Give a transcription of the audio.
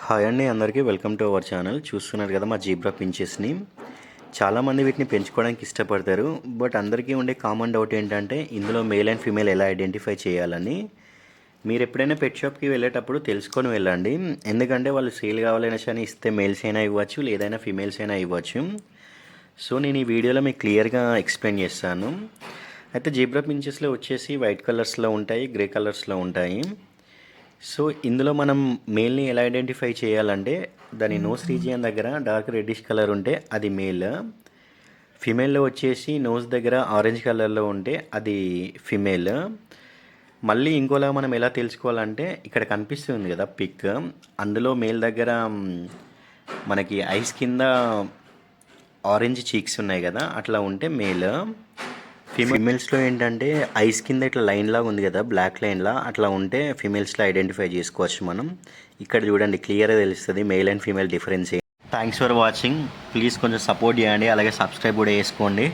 Hi అండి, అందరికీ welcome to our channel. చూస్తున్నారు కదా మా జీబ్రా పించెస్ని. చాలామంది వీటిని పెంచుకోవడానికి ఇష్టపడతారు. బట్ అందరికీ ఉండే కామన్ డౌట్ ఏంటంటే ఇందులో మేల్ అండ్ ఫీమేల్ ఎలా ఐడెంటిఫై చేయాలని. మీరు ఎప్పుడైనా పెట్ షాప్కి వెళ్ళేటప్పుడు తెలుసుకొని వెళ్ళండి. ఎందుకంటే వాళ్ళు సేల్ కావాలనేసి అని ఇస్తే మేల్స్ అయినా ఇవ్వచ్చు, లేదైనా ఫీమేల్స్ అయినా ఇవ్వచ్చు. సో నేను ఈ వీడియోలో మీకు క్లియర్గా ఎక్స్ప్లెయిన్ చేస్తాను. అయితే జీబ్రా పించెస్లో వచ్చేసి వైట్ కలర్స్లో ఉంటాయి, గ్రే కలర్స్లో ఉంటాయి. సో ఇందులో మనం మేల్ని ఎలా ఐడెంటిఫై చేయాలంటే దాని నోస్ రీజియన్ దగ్గర డార్క్ రెడ్డిష్ కలర్ ఉంటే అది మేల్, ఫిమేల్లో వచ్చేసి నోస్ దగ్గర ఆరెంజ్ కలర్లో ఉంటే అది ఫిమేల్. మళ్ళీ ఇంకోలా మనం ఎలా తెలుసుకోవాలంటే ఇక్కడ కనిపిస్తుంది కదా పిక్, అందులో మేల్ దగ్గర మనకి ఐస్ కింద ఆరెంజ్ చీక్స్ ఉన్నాయి కదా, అట్లా ఉంటే మేల్. ఫీమేల్స్లో ఏంటంటే ఐస్ కింద ఇట్లా లైన్ లాగా ఉంది కదా, బ్లాక్ లైన్లా, అట్లా ఉంటే ఫీమేల్స్లో ఐడెంటిఫై చేసుకోవచ్చు మనం. ఇక్కడ చూడండి క్లియర్గా తెలుస్తుంది male and female difference. Thanks for watching. Please కొంచెం సపోర్ట్ చేయండి, అలాగే సబ్స్క్రైబ్ కూడా చేసుకోండి.